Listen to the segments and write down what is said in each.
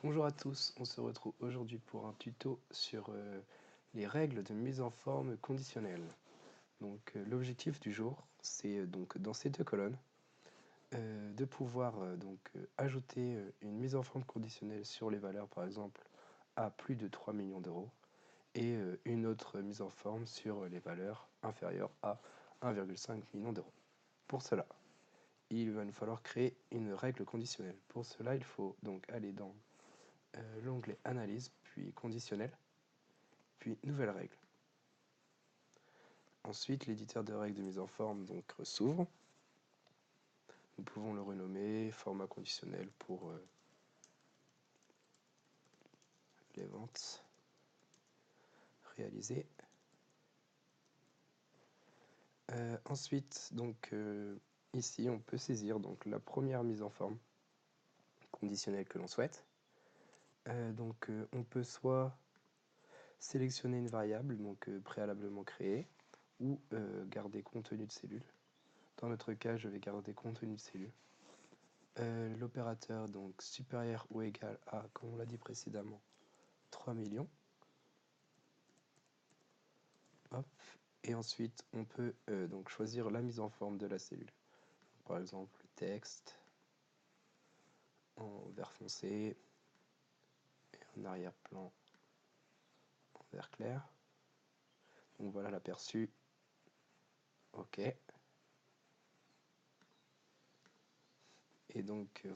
Bonjour à tous, on se retrouve aujourd'hui pour un tuto sur les règles de mise en forme conditionnelle. L'objectif du jour, c'est donc dans ces deux colonnes de pouvoir ajouter une mise en forme conditionnelle sur les valeurs par exemple à plus de 3 millions d'euros et une autre mise en forme sur les valeurs inférieures à 1,5 million d'euros. Pour cela, il va nous falloir créer une règle conditionnelle. Pour cela, il faut donc aller dans l'onglet Analyse, puis Conditionnel, puis Nouvelle règle. Ensuite, l'éditeur de règles de mise en forme s'ouvre. Nous pouvons le renommer format conditionnel pour les ventes réalisées. Ensuite, ici, on peut saisir la première mise en forme conditionnelle que l'on souhaite. On peut soit sélectionner une variable préalablement créée ou garder contenu de cellule. Dans notre cas, je vais garder contenu de cellule. L'opérateur supérieur ou égal à, comme on l'a dit précédemment, 3 millions. Hop. Et ensuite, on peut choisir la mise en forme de la cellule. Par exemple, le texte en vert foncé et en arrière-plan en vert clair. Donc voilà l'aperçu. OK. Et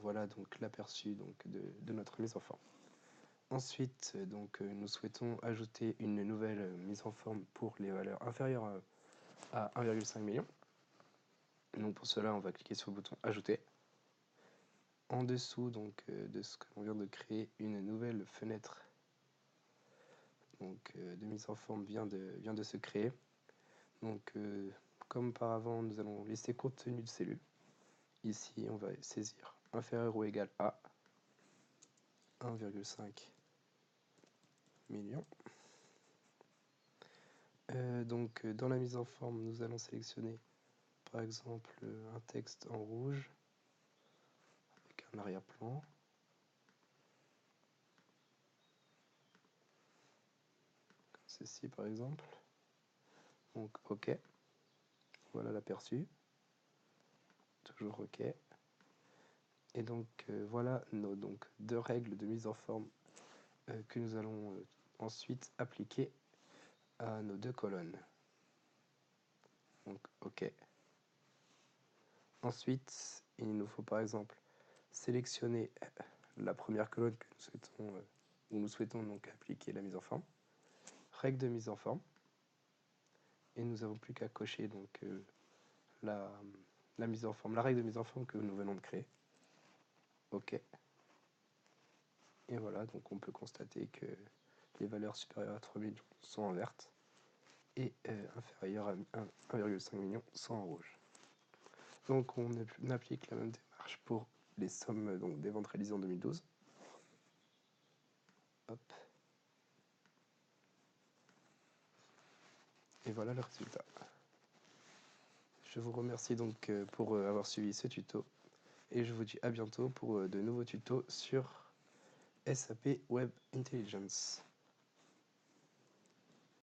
voilà l'aperçu de notre mise en forme. Ensuite, nous souhaitons ajouter une nouvelle mise en forme pour les valeurs inférieures à 1,5 million. Donc pour cela, on va cliquer sur le bouton Ajouter. En dessous de ce que l'on vient de créer, une nouvelle fenêtre de mise en forme vient de se créer. Comme auparavant, nous allons laisser contenu de cellule. Ici, on va saisir inférieur ou égal à 1,5 million. Dans la mise en forme, nous allons sélectionner par exemple un texte en rouge avec un arrière-plan. Comme ceci par exemple. Donc OK. Voilà l'aperçu. Toujours OK. Et voilà nos deux règles de mise en forme que nous allons ensuite appliquer à nos deux colonnes. Donc OK. Ensuite, il nous faut par exemple sélectionner la première colonne que nous souhaitons, où nous souhaitons appliquer la mise en forme. Règle de mise en forme. Et nous n'avons plus qu'à cocher la mise en forme, la règle de mise en forme que nous venons de créer. OK. Et voilà, on peut constater que les valeurs supérieures à 3 millions sont en verte et inférieures à 1,5 million sont en rouge. On applique la même démarche pour les sommes des ventes réalisées en 2012. Hop. Et voilà le résultat. Je vous remercie pour avoir suivi ce tuto et je vous dis à bientôt pour de nouveaux tutos sur SAP Web Intelligence.